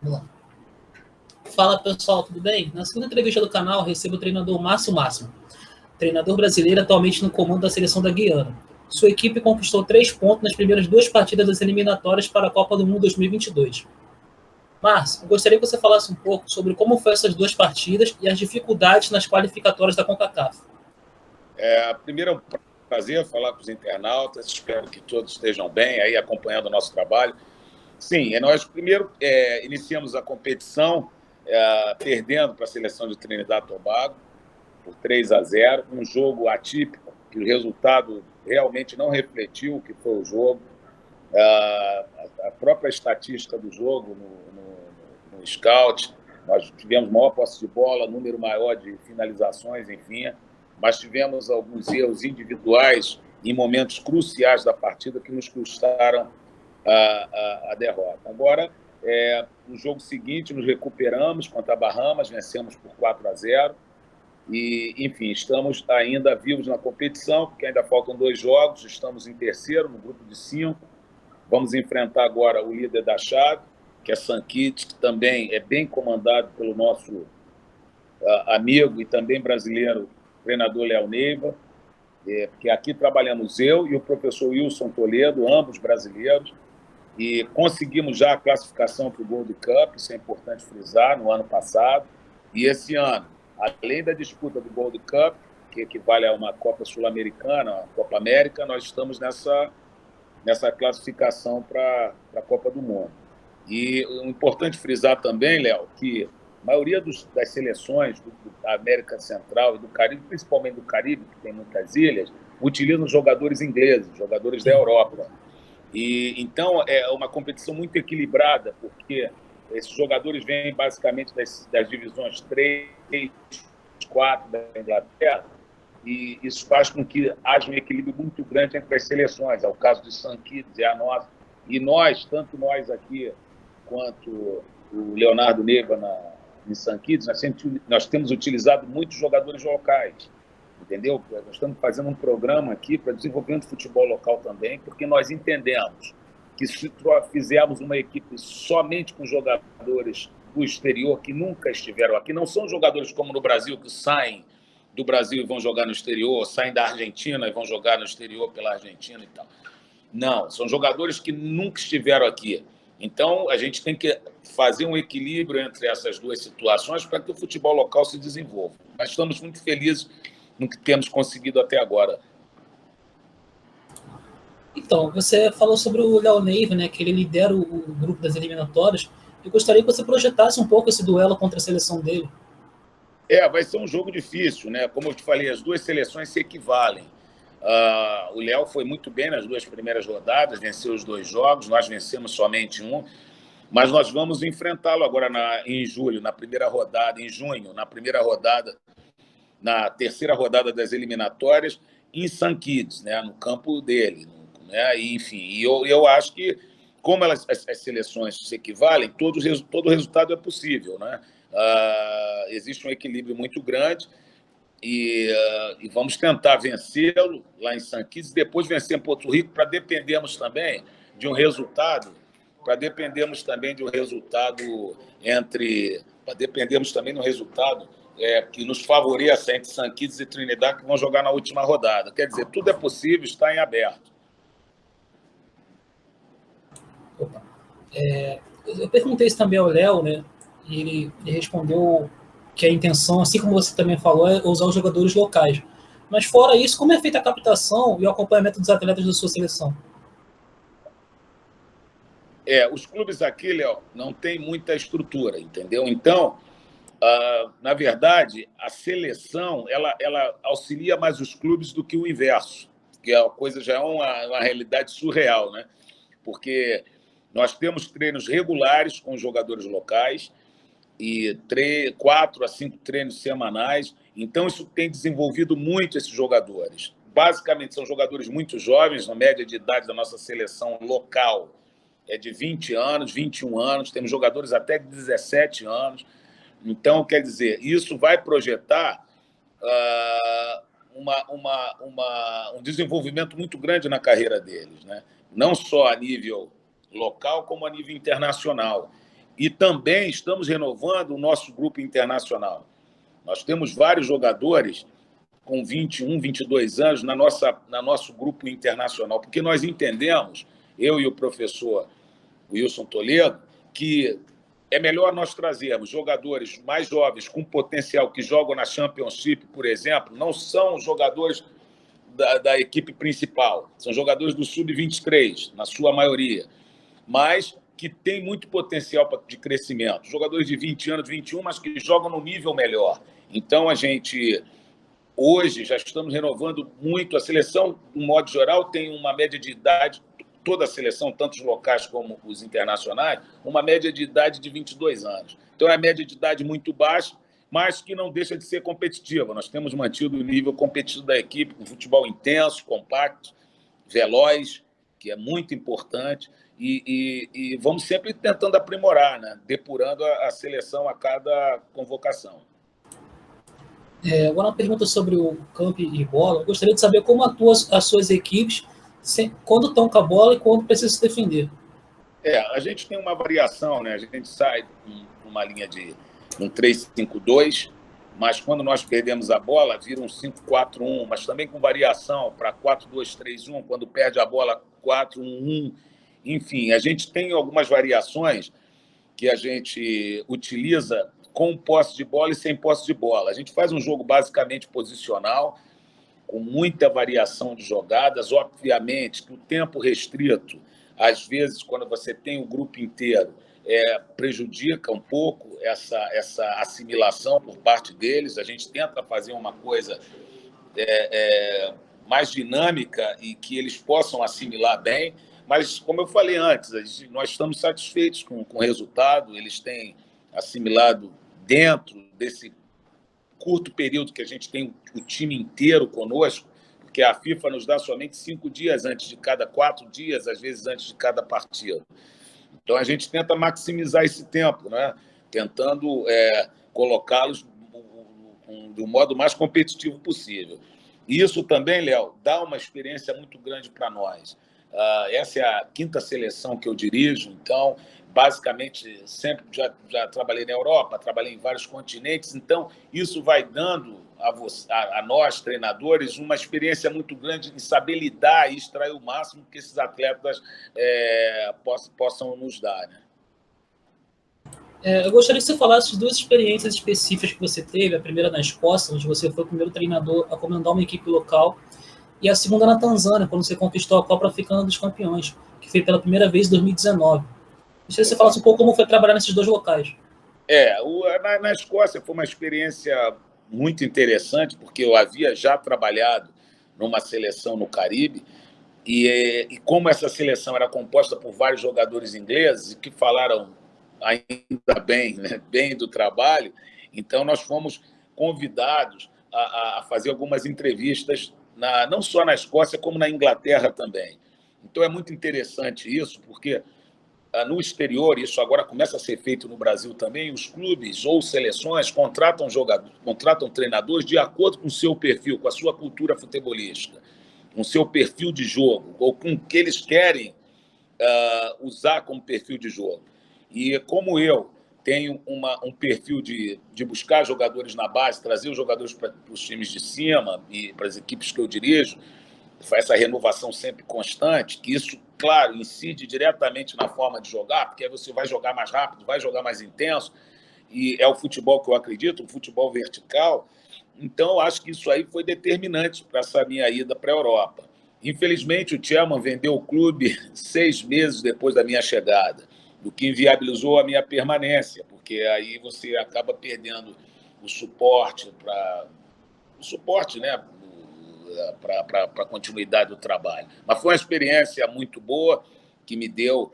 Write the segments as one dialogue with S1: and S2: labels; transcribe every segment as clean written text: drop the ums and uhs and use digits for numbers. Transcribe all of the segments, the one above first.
S1: Vamos lá. Fala pessoal, tudo bem? Na segunda entrevista do canal, recebo o treinador Márcio Máximo, treinador brasileiro atualmente no comando da seleção da Guiana. Sua equipe conquistou 3 pontos nas primeiras 2 partidas das eliminatórias para a Copa do Mundo 2022. Márcio, eu gostaria que você falasse um pouco sobre como foram essas 2 partidas e as dificuldades nas qualificatórias da CONCACAF.
S2: Primeiro, é um prazer falar com os internautas, espero que todos estejam bem aí acompanhando o nosso trabalho. Sim, nós primeiro iniciamos a competição perdendo para a seleção de Trinidad e Tobago por 3-0, um jogo atípico, que o resultado realmente não refletiu o que foi o jogo. A própria estatística do jogo no scout, nós tivemos maior posse de bola, número maior de finalizações, enfim, mas tivemos alguns erros individuais em momentos cruciais da partida que nos custaram a derrota. Agora, no jogo seguinte, nos recuperamos contra a Bahamas, vencemos por 4-0 e, enfim, estamos ainda vivos na competição, porque ainda faltam 2 jogos, estamos em terceiro, no grupo de 5, vamos enfrentar agora o líder da chave, que é St. Kitts, que também é bem comandado pelo nosso amigo e também brasileiro, treinador Léo Neiva, porque aqui trabalhamos eu e o professor Wilson Toledo, ambos brasileiros, e conseguimos já a classificação para o Gold Cup, isso é importante frisar, no ano passado, e esse ano, além da disputa do Gold Cup, que equivale a uma Copa Sul-Americana, a Copa América, nós estamos nessa classificação para a Copa do Mundo. E é importante frisar também, Léo, que a maioria das seleções da América Central e do Caribe, principalmente do Caribe, que tem muitas ilhas, utilizam jogadores ingleses, jogadores da Europa. E então é uma competição muito equilibrada, porque esses jogadores vêm basicamente das divisões 3, 4 da Inglaterra, e isso faz com que haja um equilíbrio muito grande entre as seleções. É o caso de St. Kitts, é a nossa. E nós, tanto nós aqui quanto o Leonardo Neiva em St. Kitts, nós temos utilizado muitos jogadores locais, entendeu? Nós estamos fazendo um programa aqui para desenvolvimento do futebol local também, porque nós entendemos que se fizermos uma equipe somente com jogadores do exterior que nunca estiveram aqui, não são jogadores como no Brasil, que saem do Brasil e vão jogar no exterior, saem da Argentina e vão jogar no exterior pela Argentina e tal. Não, são jogadores que nunca estiveram aqui. Então, a gente tem que fazer um equilíbrio entre essas 2 situações para que o futebol local se desenvolva. Mas estamos muito felizes no que temos conseguido até agora.
S1: Então, você falou sobre o Léo Neiva, né, que ele lidera o grupo das eliminatórias. Eu gostaria que você projetasse um pouco esse duelo contra a seleção dele.
S2: Vai ser um jogo difícil, né? Como eu te falei, as 2 seleções se equivalem. O Léo foi muito bem nas 2 primeiras rodadas, venceu os 2 jogos, nós vencemos somente um, mas nós vamos enfrentá-lo agora em julho, na primeira rodada, em junho, na primeira rodada, na terceira rodada das eliminatórias, em St. Kitts, né? No campo dele. Né? E, enfim, eu acho que, como as seleções se equivalem, todo resultado é possível, né? Existe um equilíbrio muito grande e vamos tentar vencê-lo lá em St. Kitts e depois vencer em Porto Rico para dependermos também de um resultado, que nos favoreça entre St. Kitts e Trinidad, que vão jogar na última rodada. Quer dizer, tudo é possível, está em aberto.
S1: Eu perguntei isso também ao Léo, né? E ele respondeu que a intenção, assim como você também falou, é usar os jogadores locais. Mas fora isso, como é feita a captação e o acompanhamento dos atletas da sua seleção?
S2: Os clubes aqui, Léo, não tem muita estrutura, entendeu? Então, na verdade, a seleção ela auxilia mais os clubes do que o inverso, que a coisa já é uma realidade surreal, né? Porque nós temos treinos regulares com os jogadores locais e 4 a 5 treinos semanais. Então, isso tem desenvolvido muito esses jogadores. Basicamente, são jogadores muito jovens, na média de idade da nossa seleção local é de 20 anos, 21 anos, temos jogadores até de 17 anos. Então, quer dizer, isso vai projetar um desenvolvimento muito grande na carreira deles, né? Não só a nível local, como a nível internacional. E também estamos renovando o nosso grupo internacional. Nós temos vários jogadores com 21, 22 anos na nosso grupo internacional, porque nós entendemos, eu e o professor Wilson Toledo, que é melhor nós trazermos jogadores mais jovens com potencial que jogam na Championship, por exemplo, não são jogadores da equipe principal, são jogadores do Sub-23, na sua maioria, mas que tem muito potencial de crescimento. Jogadores de 20 anos, 21, mas que jogam no nível melhor. Então, a gente, hoje, já estamos renovando muito. A seleção, de um modo geral, tem uma média de idade, toda a seleção, tanto os locais como os internacionais, uma média de idade de 22 anos. Então, é a média de idade muito baixa, mas que não deixa de ser competitiva. Nós temos mantido o nível competitivo da equipe, com futebol intenso, compacto, veloz, que é muito importante, e vamos sempre tentando aprimorar, né? Depurando a seleção a cada convocação.
S1: Agora uma pergunta sobre o campo e bola. Eu gostaria de saber como atuam as suas equipes quando estão com a bola e quando precisam se defender.
S2: A gente tem uma variação, né? A gente sai numa linha de um 3-5-2, mas quando nós perdemos a bola, vira um 5-4-1, mas também com variação para 4-2-3-1, quando perde a bola, 4-1-1. Enfim, a gente tem algumas variações que a gente utiliza com posse de bola e sem posse de bola. A gente faz um jogo basicamente posicional, com muita variação de jogadas. Obviamente que o tempo restrito, às vezes, quando você tem o grupo inteiro, prejudica um pouco essa assimilação por parte deles. A gente tenta fazer uma coisa mais dinâmica e que eles possam assimilar bem, mas, como eu falei antes, nós estamos satisfeitos com o resultado. Eles têm assimilado dentro desse curto período que a gente tem o time inteiro conosco, porque a FIFA nos dá somente 5 dias antes de cada 4 dias, às vezes antes de cada partida. Então, a gente tenta maximizar esse tempo, né? Tentando colocá-los do modo mais competitivo possível. E isso também, Léo, dá uma experiência muito grande para nós. Essa é a 5ª seleção que eu dirijo, então, basicamente, sempre já trabalhei na Europa, trabalhei em vários continentes, então isso vai dando a nós, treinadores, uma experiência muito grande em saber lidar e extrair o máximo que esses atletas possam nos dar, né?
S1: Eu gostaria que você falasse de 2 experiências específicas que você teve. A primeira na Escócia, onde você foi o primeiro treinador a comandar uma equipe local, e a segunda na Tanzânia, quando você conquistou a Copa Africana dos Campeões, que foi pela primeira vez em 2019. Gostaria que você falasse um pouco como foi trabalhar nesses 2 locais.
S2: Na Escócia foi uma experiência muito interessante, porque eu havia já trabalhado numa seleção no Caribe, e como essa seleção era composta por vários jogadores ingleses que falaram ainda bem, né, bem do trabalho, então nós fomos convidados a fazer algumas entrevistas, não só na Escócia, como na Inglaterra também. Então é muito interessante isso, porque no exterior, isso agora começa a ser feito no Brasil também, os clubes ou seleções contratam jogadores, contratam treinadores de acordo com o seu perfil, com a sua cultura futebolística, com o seu perfil de jogo, ou com o que eles querem usar como perfil de jogo. E como eu tenho um perfil de buscar jogadores na base, trazer os jogadores para os times de cima e para as equipes que eu dirijo, essa renovação sempre constante, que isso, claro, incide diretamente na forma de jogar, porque aí você vai jogar mais rápido, vai jogar mais intenso, e é o futebol que eu acredito, um futebol vertical. Então, acho que isso aí foi determinante para essa minha ida para a Europa. Infelizmente, o Chairman vendeu o clube 6 meses depois da minha chegada, o que inviabilizou a minha permanência, porque aí você acaba perdendo o suporte né, para a continuidade do trabalho. Mas foi uma experiência muito boa, que me deu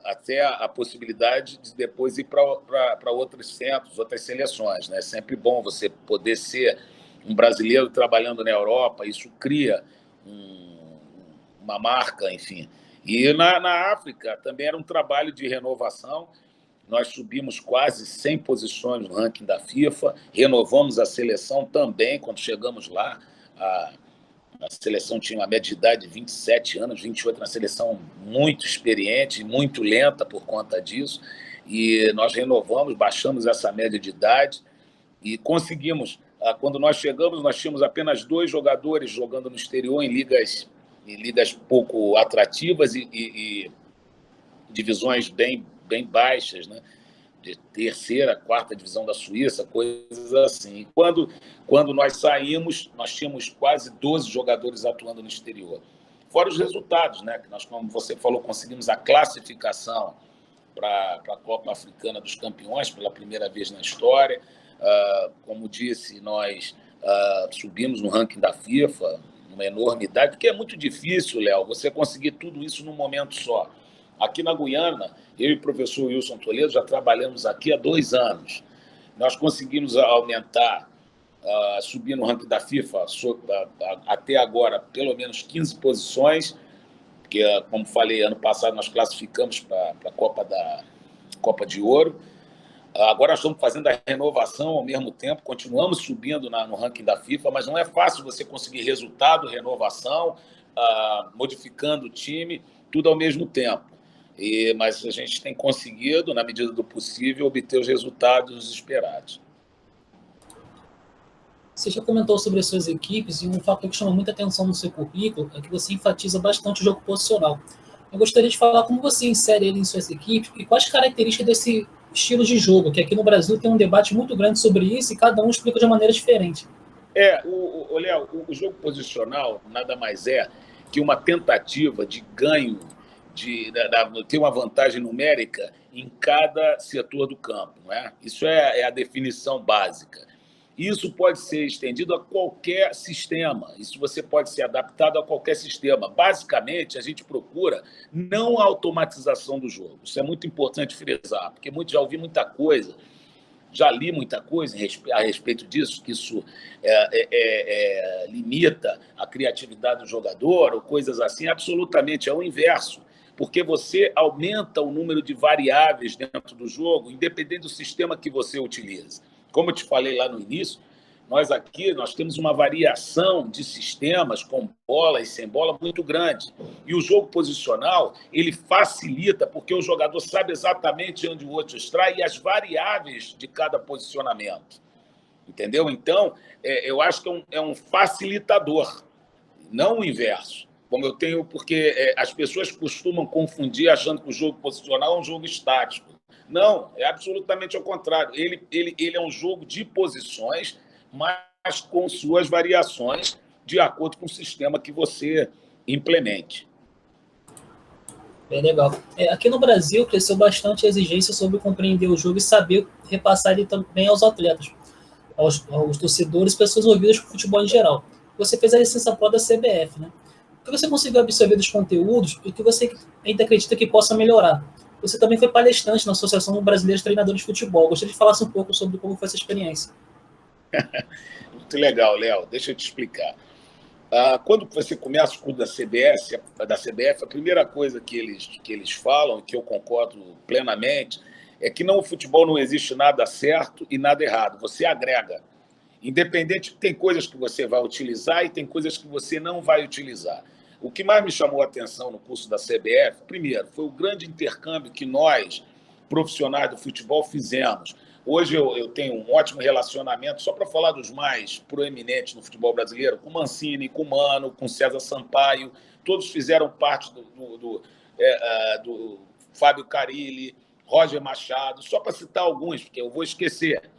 S2: até a possibilidade de depois ir para outros centros, outras seleções, né? É sempre bom você poder ser um brasileiro trabalhando na Europa, isso cria uma marca, enfim. E na África também era um trabalho de renovação. Nós subimos quase 100 posições no ranking da FIFA, renovamos a seleção também quando chegamos lá. A seleção tinha uma média de idade de 27 anos, 28, na seleção muito experiente, muito lenta por conta disso. e nós renovamos, baixamos essa média de idade e conseguimos. Quando nós chegamos, nós tínhamos apenas 2 jogadores jogando no exterior em ligas pouco atrativas e divisões bem baixas, né? De terceira, quarta divisão da Suíça, coisas assim. Quando nós saímos, nós tínhamos quase 12 jogadores atuando no exterior. Fora os resultados, né? Que nós, como você falou, conseguimos a classificação para a Copa Africana dos Campeões pela primeira vez na história. Como disse, nós subimos no ranking da FIFA, uma enormidade, porque é muito difícil, Léo, você conseguir tudo isso num momento só. Aqui na Guiana, eu e o professor Wilson Toledo já trabalhamos aqui há 2 anos. Nós conseguimos aumentar, subir no ranking da FIFA até agora pelo menos 15 posições, porque, como falei, ano passado nós classificamos para a Copa de Ouro. Agora nós estamos fazendo a renovação ao mesmo tempo, continuamos subindo no ranking da FIFA, mas não é fácil você conseguir resultado, renovação, modificando o time, tudo ao mesmo tempo. Mas a gente tem conseguido, na medida do possível, obter os resultados esperados.
S1: Você já comentou sobre as suas equipes, e um fator que chama muita atenção no seu currículo é que você enfatiza bastante o jogo posicional. Eu gostaria de falar como você insere ele em suas equipes e quais características desse estilo de jogo, que aqui no Brasil tem um debate muito grande sobre isso e cada um explica de uma maneira diferente.
S2: Léo, o jogo posicional nada mais é que uma tentativa de ganho, de ter uma vantagem numérica em cada setor do campo. Não é? Isso é a definição básica. Isso pode ser estendido a qualquer sistema, isso você pode ser adaptado a qualquer sistema. Basicamente, a gente procura não a automatização do jogo. Isso é muito importante frisar, porque já ouvi muita coisa, já li muita coisa a respeito disso, que isso limita a criatividade do jogador ou coisas assim. Absolutamente, é o inverso, porque você aumenta o número de variáveis dentro do jogo, independente do sistema que você utiliza. Como eu te falei lá no início, nós temos uma variação de sistemas com bola e sem bola muito grande. E o jogo posicional, ele facilita, porque o jogador sabe exatamente onde o outro está e as variáveis de cada posicionamento. Entendeu? Então, eu acho que é um facilitador, não o inverso. Como eu tenho, porque as pessoas costumam confundir achando que o jogo posicional é um jogo estático. Não, é absolutamente ao contrário. Ele é um jogo de posições, mas com suas variações de acordo com o sistema que você implemente.
S1: Bem legal. Aqui no Brasil cresceu bastante a exigência sobre compreender o jogo e saber repassar ele também aos atletas, aos torcedores, pessoas envolvidas com o futebol em geral. Você fez a licença Pro da CBF, né? O que você conseguiu absorver dos conteúdos e o que você ainda acredita que possa melhorar? Você também foi palestrante na Associação Brasileira de Treinadores de Futebol. Gostaria de falar um pouco sobre como foi essa experiência.
S2: Muito legal, Léo. Deixa eu te explicar. Quando você começa o curso da CBF, a primeira coisa que eles falam, que eu concordo plenamente, é que no futebol não existe nada certo e nada errado. Você agrega. Independente, tem coisas que você vai utilizar e tem coisas que você não vai utilizar. O que mais me chamou a atenção no curso da CBF, primeiro, foi o grande intercâmbio que nós, profissionais do futebol, fizemos. Hoje eu tenho um ótimo relacionamento, só para falar dos mais proeminentes no futebol brasileiro, com Mancini, com Mano, com César Sampaio, todos fizeram parte do Fábio Carille, Roger Machado, só para citar alguns, porque eu vou esquecer.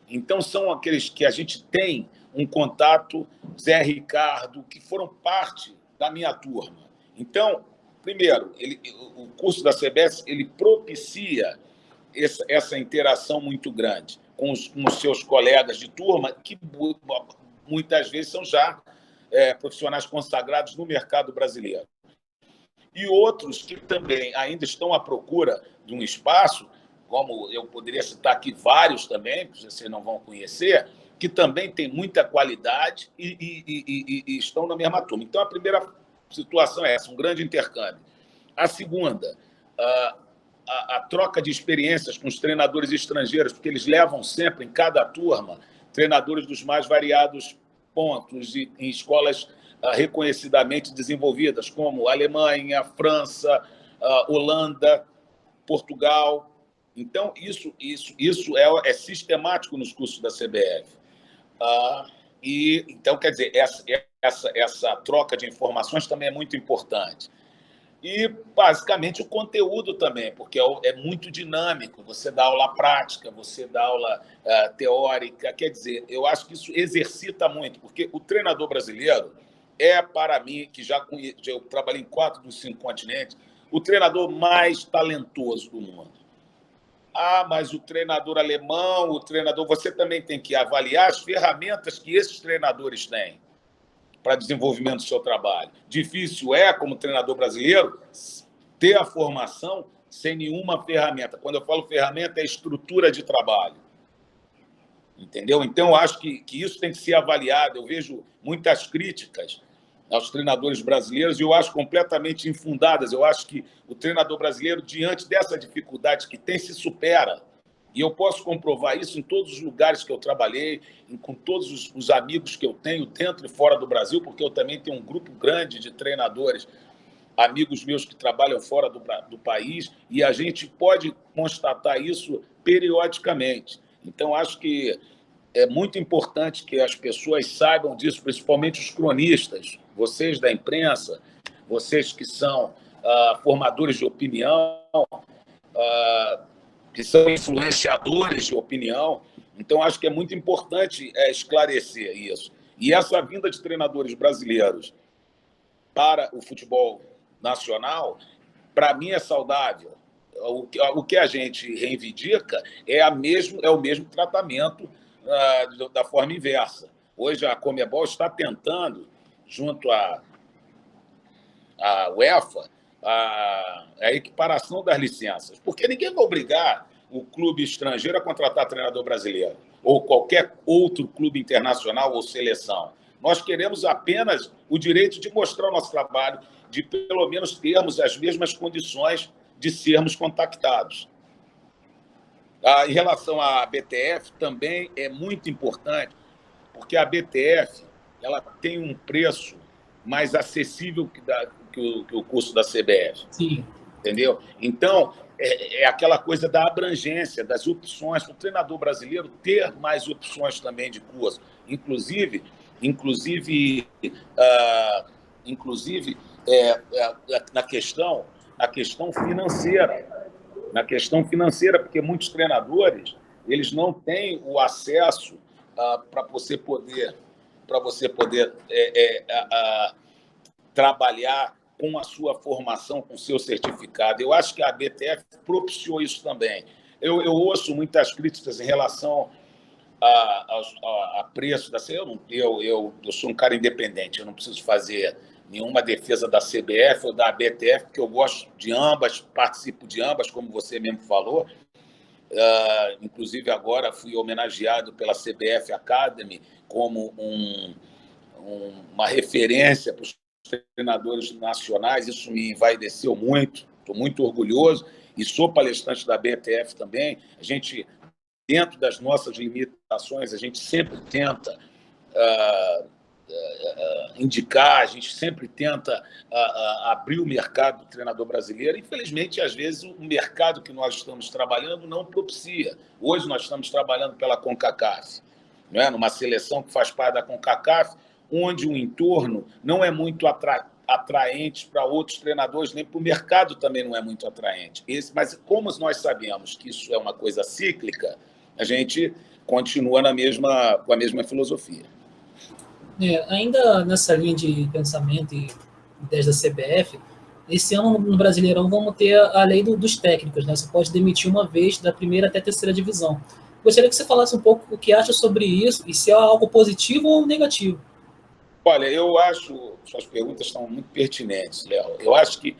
S2: Então, são aqueles que a gente tem um contato, Zé Ricardo, que foram parte da minha turma. Então, primeiro, o curso da CBS ele propicia essa interação muito grande com os seus colegas de turma, que muitas vezes são já profissionais consagrados no mercado brasileiro. E outros que também ainda estão à procura de um espaço, como eu poderia citar aqui vários também, que vocês não vão conhecer, que também têm muita qualidade e estão na mesma turma. Então, a primeira situação é essa, um grande intercâmbio. A segunda, a troca de experiências com os treinadores estrangeiros, porque eles levam sempre, em cada turma, treinadores dos mais variados pontos e em escolas reconhecidamente desenvolvidas, como Alemanha, França, Holanda, Portugal. Então, isso é sistemático nos cursos da CBF. Então, quer dizer, essa troca de informações também é muito importante. E, basicamente, o conteúdo também, porque é muito dinâmico. Você dá aula prática, você dá aula teórica. Quer dizer, eu acho que isso exercita muito, porque o treinador brasileiro para mim, que já eu trabalhei em 4 dos 5 continentes, o treinador mais talentoso do mundo. Mas o treinador alemão, você também tem que avaliar as ferramentas que esses treinadores têm para desenvolvimento do seu trabalho. Difícil como treinador brasileiro, ter a formação sem nenhuma ferramenta. Quando eu falo ferramenta, é estrutura de trabalho. Entendeu? Então, eu acho que isso tem que ser avaliado. Eu vejo muitas críticas aos treinadores brasileiros e eu acho completamente infundadas. Eu acho que o treinador brasileiro, diante dessa dificuldade que tem, se supera. E eu posso comprovar isso em todos os lugares que eu trabalhei, com todos os amigos que eu tenho dentro e fora do Brasil, porque eu também tenho um grupo grande de treinadores, amigos meus que trabalham fora do país, e a gente pode constatar isso periodicamente. Então, acho que é muito importante que as pessoas saibam disso, principalmente os cronistas, vocês da imprensa, vocês que são formadores de opinião, que são influenciadores de opinião. Então, acho que é muito importante esclarecer isso. E essa vinda de treinadores brasileiros para o futebol nacional, para mim, é saudável. O que a gente reivindica é o mesmo tratamento da forma inversa. Hoje, a Conmebol está tentando, junto à UEFA, a equiparação das licenças, porque ninguém vai obrigar o clube estrangeiro a contratar treinador brasileiro ou qualquer outro clube internacional ou seleção. Nós queremos apenas o direito de mostrar o nosso trabalho, de pelo menos termos as mesmas condições de sermos contactados. Em relação à BTF, também é muito importante, porque a BTF ela tem um preço mais acessível que o curso da CBF.
S1: Sim.
S2: Entendeu? Então, é aquela coisa da abrangência, das opções, para o treinador brasileiro ter mais opções também de curso. Inclusive a questão financeira. Na questão financeira, porque muitos treinadores eles não têm o acesso para você poder trabalhar com a sua formação, com o seu certificado. Eu acho que a BTF propiciou isso também. Eu ouço muitas críticas em relação a preço da CBF. Eu sou um cara independente, eu não preciso fazer nenhuma defesa da CBF ou da BTF, porque eu gosto de ambas, participo de ambas, como você mesmo falou. Inclusive, agora fui homenageado pela CBF Academy como uma referência para os treinadores nacionais. Isso me envaideceu muito, estou muito orgulhoso e sou palestrante da BTF também. A gente, dentro das nossas limitações, a gente sempre tenta indicar, a gente sempre tenta abrir o mercado do treinador brasileiro. Infelizmente, às vezes, o mercado que nós estamos trabalhando não propicia. Hoje nós estamos trabalhando pela CONCACAF, não é? Numa seleção que faz parte da CONCACAF, onde o entorno não é muito atraente para outros treinadores, nem para o mercado também não é muito atraente. Mas como nós sabemos que isso é uma coisa cíclica, a gente continua com a mesma filosofia.
S1: Ainda nessa linha de pensamento e ideias da CBF, esse ano no Brasileirão vamos ter a lei dos técnicos, né? Você pode demitir uma vez da primeira até a terceira divisão. Gostaria que você falasse um pouco o que acha sobre isso e se é algo positivo ou negativo.
S2: Olha, eu acho que suas perguntas estão muito pertinentes, Léo. Eu acho que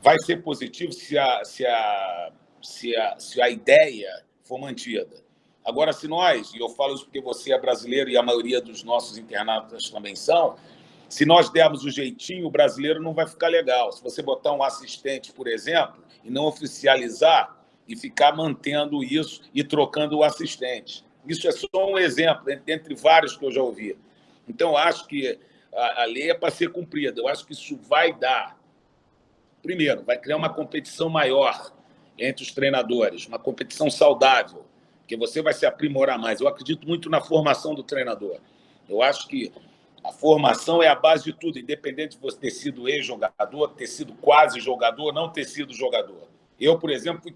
S2: vai ser positivo se a ideia for mantida. Agora, e eu falo isso porque você é brasileiro e a maioria dos nossos internautas também são, se nós dermos o jeitinho, o brasileiro não vai ficar legal. Se você botar um assistente, por exemplo, e não oficializar e ficar mantendo isso e trocando o assistente. Isso é só um exemplo, entre vários que eu já ouvi. Então, eu acho que a lei é para ser cumprida. Eu acho que isso vai dar... Primeiro, vai criar uma competição maior entre os treinadores, uma competição saudável, que você vai se aprimorar mais. Eu acredito muito na formação do treinador. Eu acho que a formação é a base de tudo, independente de você ter sido ex-jogador, ter sido quase jogador, não ter sido jogador. Eu, por exemplo,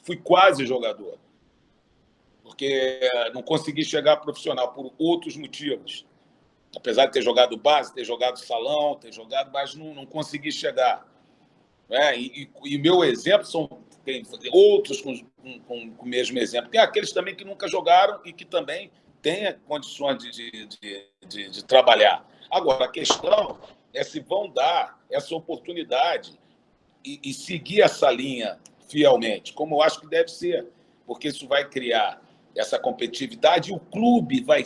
S2: fui quase jogador, porque não consegui chegar profissional por outros motivos. Apesar de ter jogado base, ter jogado salão, ter jogado, mas não consegui chegar. Né? E meu exemplo são tem outros com o mesmo exemplo. Tem aqueles também que nunca jogaram e que também têm condições de trabalhar. Agora, a questão é se vão dar essa oportunidade e seguir essa linha fielmente, como eu acho que deve ser, porque isso vai criar essa competitividade e o clube vai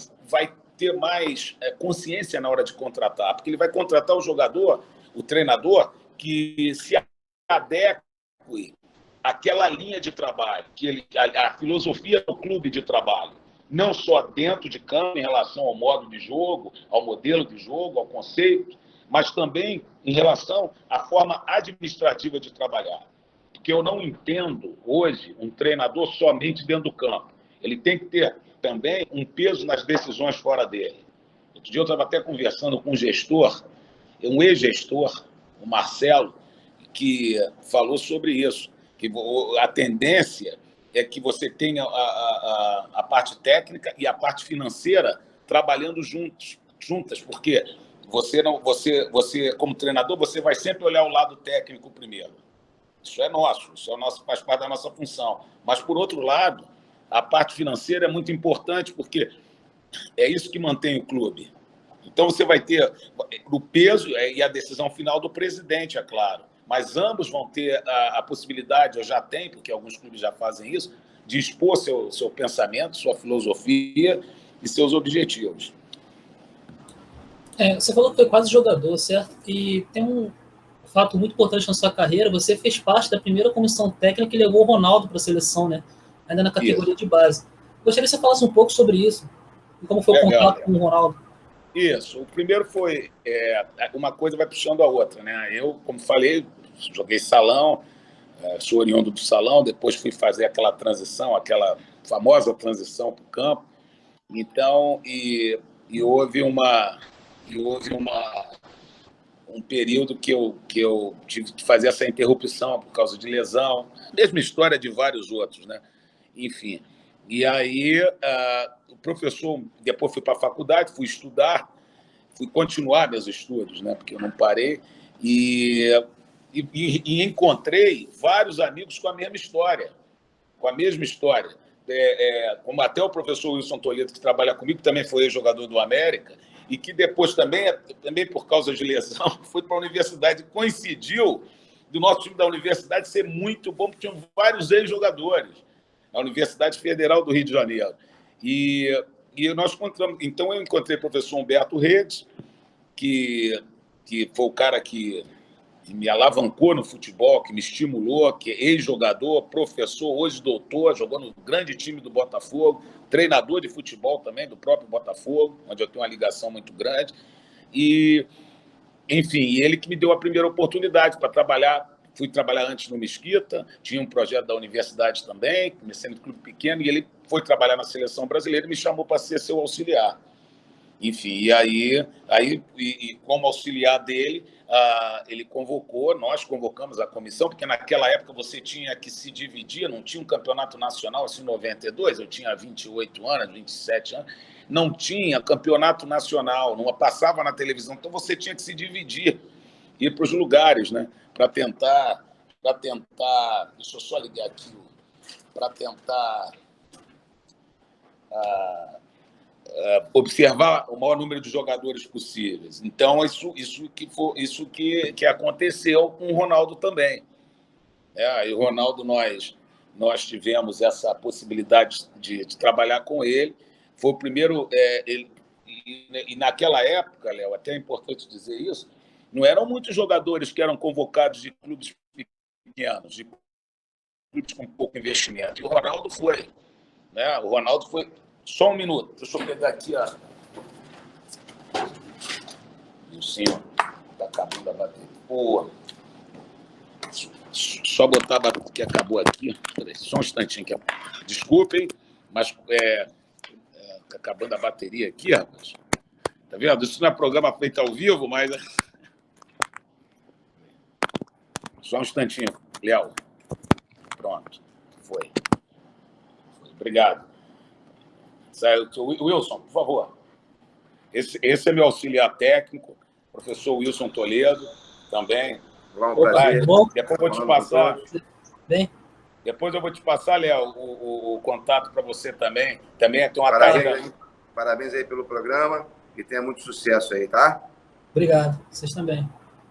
S2: ter mais consciência na hora de contratar, porque ele vai contratar o jogador, o treinador, que se adeque àquela linha de trabalho, a filosofia do clube de trabalho, não só dentro de campo, em relação ao modo de jogo, ao modelo de jogo, ao conceito, mas também em relação à forma administrativa de trabalhar. Porque eu não entendo hoje um treinador somente dentro do campo. Ele tem que ter também um peso nas decisões fora dele. Outro dia eu estava até conversando com um gestor, um ex-gestor, o Marcelo, que falou sobre isso, que a tendência é que você tenha a parte técnica e a parte financeira trabalhando juntas, porque você, como treinador, você vai sempre olhar o lado técnico primeiro. Isso é nosso, faz parte da nossa função. Mas, por outro lado, a parte financeira é muito importante, porque é isso que mantém o clube. Então, você vai ter o peso e a decisão final do presidente, é claro. Mas ambos vão ter a possibilidade, eu já tenho, porque alguns clubes já fazem isso, de expor seu pensamento, sua filosofia e seus objetivos.
S1: Você falou que foi quase jogador, certo? E tem um fato muito importante na sua carreira, você fez parte da primeira comissão técnica que levou o Ronaldo para a seleção, né? Ainda na categoria de base. Gostaria que você falasse um pouco sobre isso, e como foi o contato com o Ronaldo.
S2: Isso. O primeiro foi... uma coisa vai puxando a outra, né? Eu, como falei, joguei salão, sou oriundo do salão, depois fui fazer aquela transição, aquela famosa transição para o campo. Então, houve um período que eu tive que fazer essa interrupção por causa de lesão, mesma história de vários outros, né? Enfim. E aí, o professor, depois fui para a faculdade, fui estudar, fui continuar meus estudos, né? Porque eu não parei, e encontrei vários amigos com a mesma história, como até o professor Wilson Toledo, que trabalha comigo, também foi jogador do América, e que depois também por causa de lesão, foi para a universidade. Coincidiu do nosso time da universidade ser muito bom, porque tinham vários ex-jogadores, na Universidade Federal do Rio de Janeiro. E nós encontramos... Então, eu encontrei o professor Humberto Redes, que foi o cara que me alavancou no futebol, que me estimulou, que é ex-jogador, professor, hoje doutor, jogou no grande time do Botafogo, treinador de futebol também, do próprio Botafogo, onde eu tenho uma ligação muito grande. E, enfim, ele que me deu a primeira oportunidade para trabalhar. Fui trabalhar antes no Mesquita, tinha um projeto da universidade também, comecei no clube pequeno, e ele foi trabalhar na seleção brasileira e me chamou para ser seu auxiliar. Enfim, e aí como auxiliar dele, ele convocou, nós convocamos a comissão, porque naquela época você tinha que se dividir, não tinha um campeonato nacional, assim, em 92, eu tinha 28 anos, 27 anos, não tinha campeonato nacional, não passava na televisão, então você tinha que se dividir, ir para os lugares, né, para tentar, deixa eu só ligar aqui, para tentar... observar o maior número de jogadores possíveis. Então, isso que aconteceu com o Ronaldo também. E o Ronaldo, nós tivemos essa possibilidade de trabalhar com ele. Foi o primeiro... e naquela época, Léo, até é importante dizer isso, não eram muitos jogadores que eram convocados de clubes pequenos, de clubes com pouco investimento. E o Ronaldo foi. Né? O Ronaldo foi... Só um minuto, deixa eu pegar aqui a... E o senhor está acabando a bateria. Boa. Só botar que acabou aqui. Só um instantinho. Desculpem, mas acabando a bateria aqui, rapaz. Tá vendo? Isso não é programa feito ao vivo, mas... Só um instantinho, Léo. Pronto. Foi. Obrigado. Wilson, por favor. Esse é meu auxiliar técnico, professor Wilson Toledo, também.
S3: Um prazer.
S2: Depois eu vou te passar. Bem? Depois eu vou te passar, Léo, o contato para você também. Também tem uma carreira.
S3: Parabéns aí pelo programa e tenha muito sucesso aí, tá?
S1: Obrigado. Vocês também.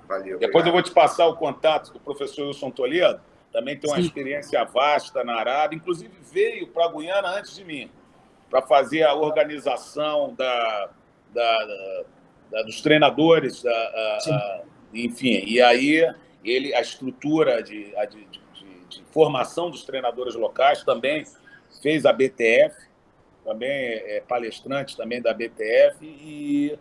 S3: Valeu.
S2: Depois obrigado. Eu vou te passar o contato do professor Wilson Toledo. Também tem uma experiência vasta na Arábia. Inclusive, veio para a Guiana antes de mim, para fazer a organização dos treinadores, enfim. E aí, a estrutura de formação dos treinadores locais também fez a BTF, também é palestrante também da BTF, e,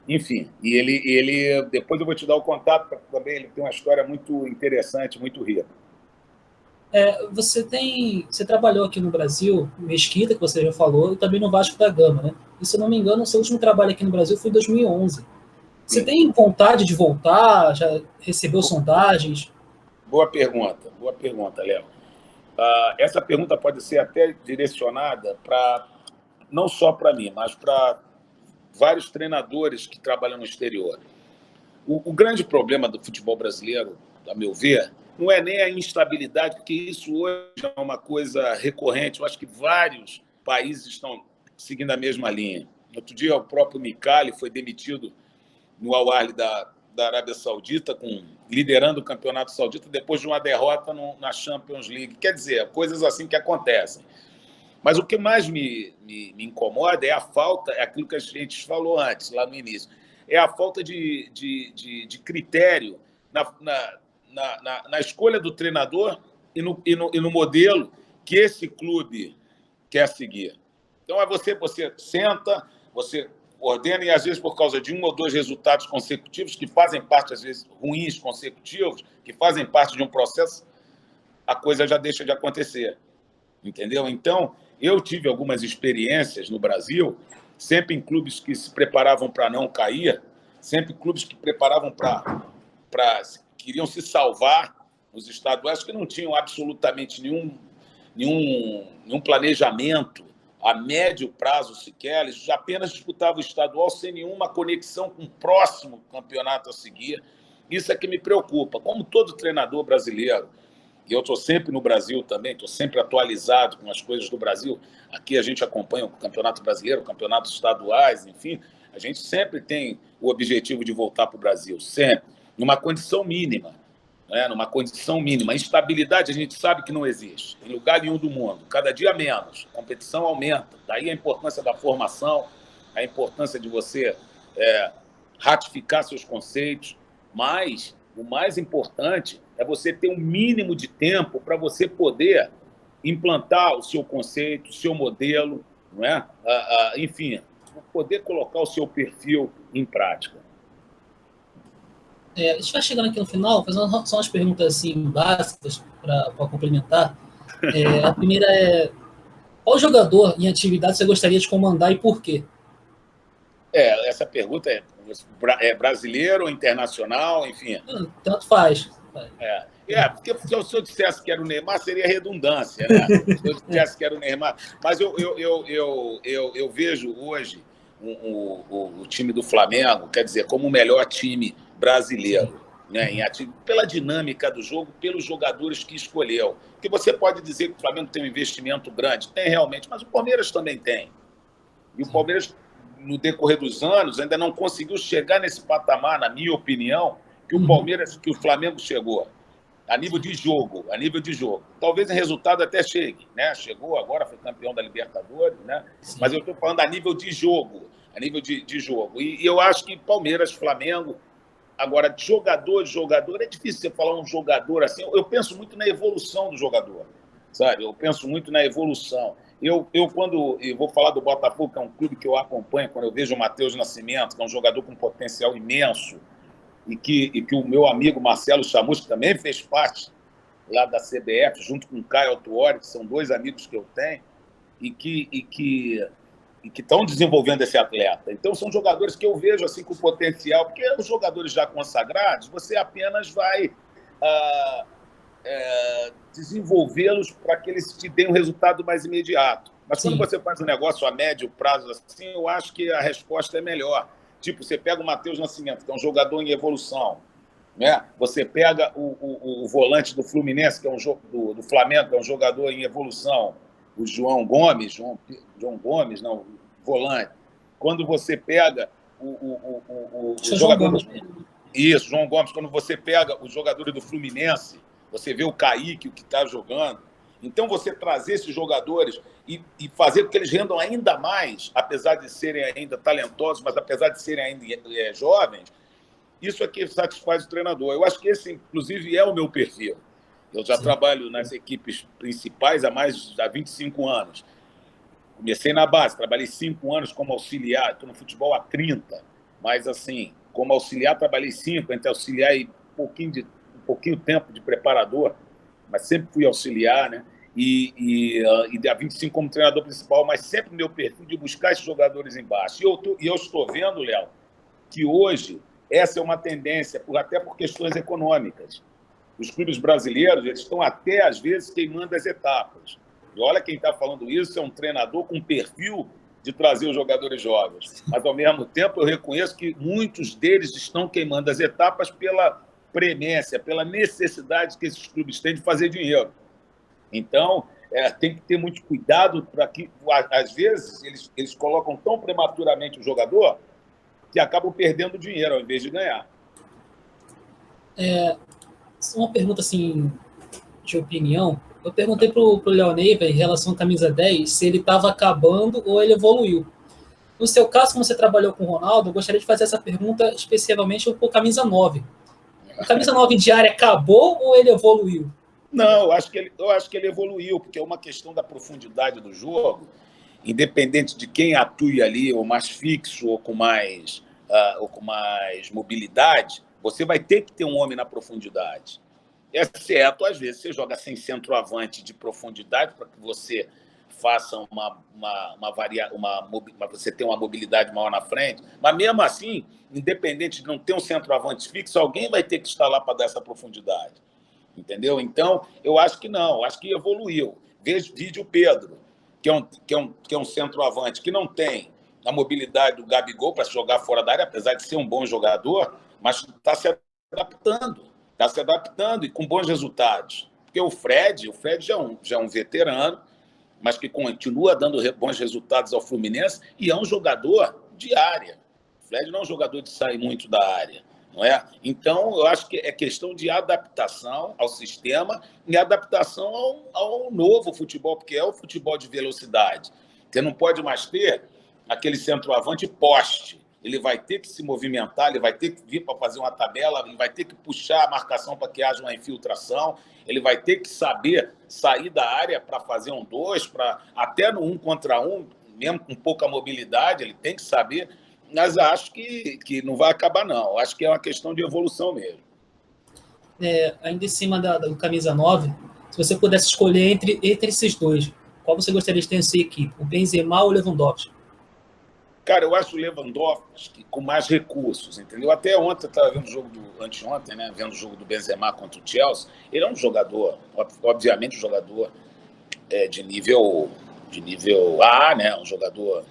S2: enfim. E ele depois eu vou te dar o contato, também ele tem uma história muito interessante, muito rica.
S1: Você trabalhou aqui no Brasil, Mesquita, que você já falou, e também no Vasco da Gama, né? E, se eu não me engano, o seu último trabalho aqui no Brasil foi em 2011. Você tem vontade de voltar? Já recebeu sondagens?
S2: Boa pergunta, Léo. Essa pergunta pode ser até direcionada não só para mim, mas para vários treinadores que trabalham no exterior. O grande problema do futebol brasileiro, a meu ver, não é nem a instabilidade, porque isso hoje é uma coisa recorrente. Eu acho que vários países estão seguindo a mesma linha. Outro dia, o próprio Micali foi demitido no Al-Ahly da Arábia Saudita, liderando o campeonato saudita, depois de uma derrota na Champions League. Quer dizer, coisas assim que acontecem. Mas o que mais me incomoda é a falta, é aquilo que a gente falou antes, lá no início, é a falta de critério na escolha do treinador e no modelo que esse clube quer seguir. Então, você senta, você ordena, e às vezes por causa de 1 ou 2 resultados consecutivos, que fazem parte, às vezes, ruins consecutivos, que fazem parte de um processo, a coisa já deixa de acontecer. Entendeu? Então, eu tive algumas experiências no Brasil, sempre em clubes que se preparavam para não cair, sempre clubes que preparavam queriam se salvar nos estaduais, que não tinham absolutamente nenhum planejamento a médio prazo sequer, eles apenas disputavam o estadual sem nenhuma conexão com o próximo campeonato a seguir. Isso é que me preocupa. Como todo treinador brasileiro, e eu estou sempre no Brasil também, estou sempre atualizado com as coisas do Brasil, aqui a gente acompanha o Campeonato Brasileiro, campeonatos estaduais, enfim, a gente sempre tem o objetivo de voltar para o Brasil, sempre, numa condição mínima. Numa condição mínima. Instabilidade a gente sabe que não existe em lugar nenhum do mundo, cada dia menos, a competição aumenta, daí a importância da formação, a importância de você ratificar seus conceitos, mas o mais importante é você ter um mínimo de tempo para você poder implantar o seu conceito, o seu modelo, não é? Enfim, poder colocar o seu perfil em prática.
S1: A gente vai chegando aqui no final, fazendo só umas perguntas assim, básicas para complementar. A primeira é: qual jogador em atividade você gostaria de comandar e por quê?
S2: Essa pergunta é brasileiro ou internacional, enfim.
S1: Tanto faz.
S2: Porque se eu dissesse que era o Neymar, seria redundância, né? Se eu dissesse que era o Neymar. Mas eu vejo hoje o time do Flamengo, quer dizer, como o melhor time brasileiro, né? Pela dinâmica do jogo, pelos jogadores que escolheu. Porque você pode dizer que o Flamengo tem um investimento grande, tem realmente, mas o Palmeiras também tem. E o Palmeiras, no decorrer dos anos, ainda não conseguiu chegar nesse patamar, na minha opinião, que o Flamengo chegou. A nível de jogo. Talvez em resultado até chegue, né? Chegou agora, foi campeão da Libertadores, né? Mas eu estou falando a nível de jogo. E eu acho que Palmeiras, Flamengo. Agora, jogador, é difícil você falar um jogador assim. Eu penso muito na evolução do jogador, sabe? Eu penso muito na evolução. Quando eu vou falar do Botafogo, que é um clube que eu acompanho, quando eu vejo o Matheus Nascimento, que é um jogador com potencial imenso, e que o meu amigo Marcelo Chamusca também fez parte lá da CBF, junto com o Caio Autuori, que são 2 amigos que eu tenho, e que estão desenvolvendo esse atleta. Então, são jogadores que eu vejo assim com potencial, porque os jogadores já consagrados, você apenas vai desenvolvê-los para que eles te deem um resultado mais imediato. Mas quando você faz um negócio a médio prazo assim, eu acho que a resposta é melhor. Tipo, você pega o Matheus Nascimento, que é um jogador em evolução, né? Você pega o volante do Fluminense, que é do Flamengo, que é um jogador em evolução, o João Gomes, volante. Quando você pega o jogador Isso, João Gomes. Quando você pega os jogadores do Fluminense, você vê o Kaique, o que está jogando. Então, você trazer esses jogadores e fazer com que eles rendam ainda mais, apesar de serem ainda talentosos, mas apesar de serem ainda jovens, isso é que satisfaz o treinador. Eu acho que esse, inclusive, é o meu perfil. Eu já trabalho nas equipes principais há 25 anos. Comecei na base, trabalhei 5 anos como auxiliar, estou no futebol há 30, mas assim, como auxiliar trabalhei 5, entre auxiliar e um pouquinho tempo de preparador, mas sempre fui auxiliar, né? E há 25 como treinador principal, mas sempre meu perfil de buscar esses jogadores embaixo. E eu estou vendo, Léo, que hoje essa é uma tendência, até por questões econômicas. Os clubes brasileiros eles estão até, às vezes, queimando as etapas. E olha quem está falando isso, é um treinador com perfil de trazer os jogadores jovens. Mas, ao mesmo tempo, eu reconheço que muitos deles estão queimando as etapas pela premência, pela necessidade que esses clubes têm de fazer dinheiro. Então, tem que ter muito cuidado para que, às vezes, eles colocam tão prematuramente o jogador que acabam perdendo dinheiro ao invés de ganhar.
S1: Uma pergunta assim, de opinião. Eu perguntei pro Léo Neiva, em relação à camisa 10, se ele estava acabando ou ele evoluiu. No seu caso, como você trabalhou com o Ronaldo, eu gostaria de fazer essa pergunta especialmente por camisa 9. A camisa 9 diária acabou ou ele evoluiu?
S2: Não, eu acho que ele evoluiu, porque é uma questão da profundidade do jogo, independente de quem atue ali, ou mais fixo, ou com mais mobilidade, você vai ter que ter um homem na profundidade. Exceto, às vezes, você joga sem centroavante de profundidade para que você faça você tenha uma mobilidade maior na frente. Mas, mesmo assim, independente de não ter um centroavante fixo, alguém vai ter que estar lá para dar essa profundidade. Entendeu? Então, eu acho que não. Acho que evoluiu. Vídeo Pedro, que é um centroavante que não tem a mobilidade do Gabigol para jogar fora da área, apesar de ser um bom jogador, mas está se adaptando. Está se adaptando e com bons resultados. Porque o Fred já é um veterano, mas que continua dando bons resultados ao Fluminense e é um jogador de área. O Fred não é um jogador de sair muito da área. Não é? Então, eu acho que é questão de adaptação ao sistema e adaptação ao novo futebol, porque é o futebol de velocidade. Você não pode mais ter aquele centroavante poste. Ele vai ter que se movimentar, ele vai ter que vir para fazer uma tabela, ele vai ter que puxar a marcação para que haja uma infiltração, ele vai ter que saber sair da área para fazer um 2, até no 1 contra 1, mesmo com pouca mobilidade, ele tem que saber. Mas acho que não vai acabar, não. Acho que é uma questão de evolução mesmo.
S1: Ainda em cima do camisa 9, se você pudesse escolher entre esses dois, qual você gostaria de ter em sua equipe? O Benzema ou o Lewandowski?
S2: Cara, eu acho o Lewandowski com mais recursos, entendeu? Até ontem eu estava vendo o jogo anteontem, né? Vendo o jogo do Benzema contra o Chelsea. Ele é um jogador, obviamente um jogador de nível A, né? Um jogador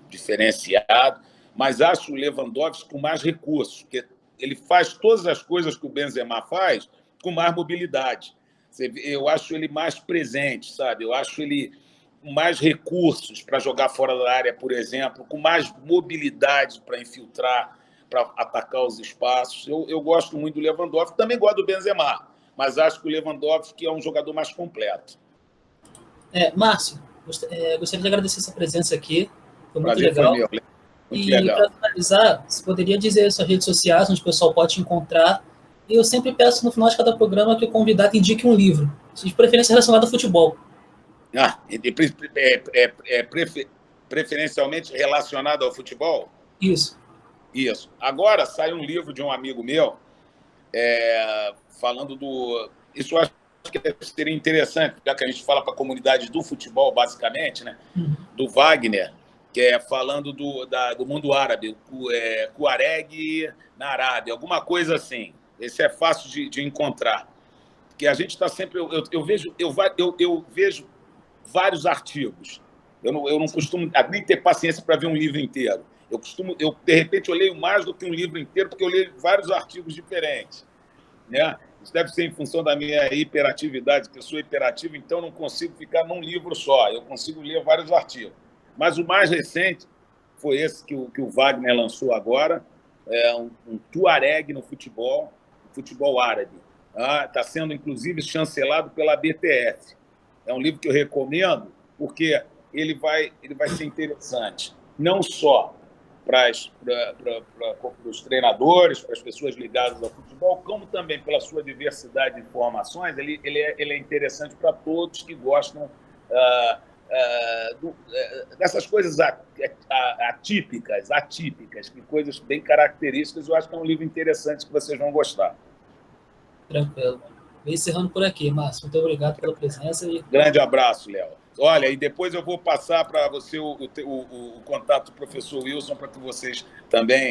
S2: diferenciado, mas acho o Lewandowski com mais recursos, porque ele faz todas as coisas que o Benzema faz com mais mobilidade. Eu acho ele mais presente, sabe? Eu acho ele com mais recursos para jogar fora da área, por exemplo, com mais mobilidade para infiltrar, para atacar os espaços. Eu gosto muito do Lewandowski, também gosto do Benzema, mas acho que o Lewandowski é um jogador mais completo.
S1: Márcio, gostaria de agradecer essa presença aqui, foi muito legal.
S2: Foi meu.
S1: E para finalizar, você poderia dizer suas redes sociais, onde o pessoal pode te encontrar. E eu sempre peço no final de cada programa que o convidado indique um livro, de preferência relacionado ao futebol.
S2: Preferencialmente relacionado ao futebol?
S1: Isso.
S2: Agora sai um livro de um amigo meu falando do... Isso eu acho que seria interessante, já que a gente fala para a comunidade do futebol, basicamente, né? Do Wagner, que é falando do mundo árabe, Tuareg na Arábia, alguma coisa assim. Esse é fácil de encontrar. Porque a gente está sempre... Eu vejo vários artigos. Eu não costumo nem ter paciência para ver um livro inteiro. De repente, eu leio mais do que um livro inteiro, porque eu leio vários artigos diferentes. Né? Isso deve ser em função da minha hiperatividade, que eu sou hiperativo, então não consigo ficar num livro só. Eu consigo ler vários artigos. Mas o mais recente foi esse que o Wagner lançou agora, um Tuareg no futebol árabe. Está sendo, inclusive, chancelado pela BTF. É um livro que eu recomendo, porque ele vai ser interessante, não só para os treinadores, para as pessoas ligadas ao futebol, como também pela sua diversidade de informações. Ele é interessante para todos que gostam dessas coisas atípicas, que coisas bem características. Eu acho que é um livro interessante que vocês vão gostar.
S1: Tranquilo. Vou encerrando por aqui, Márcio. Muito obrigado pela presença.
S2: Grande abraço, Léo. Olha, e depois eu vou passar para você o contato do professor Wilson, para que vocês também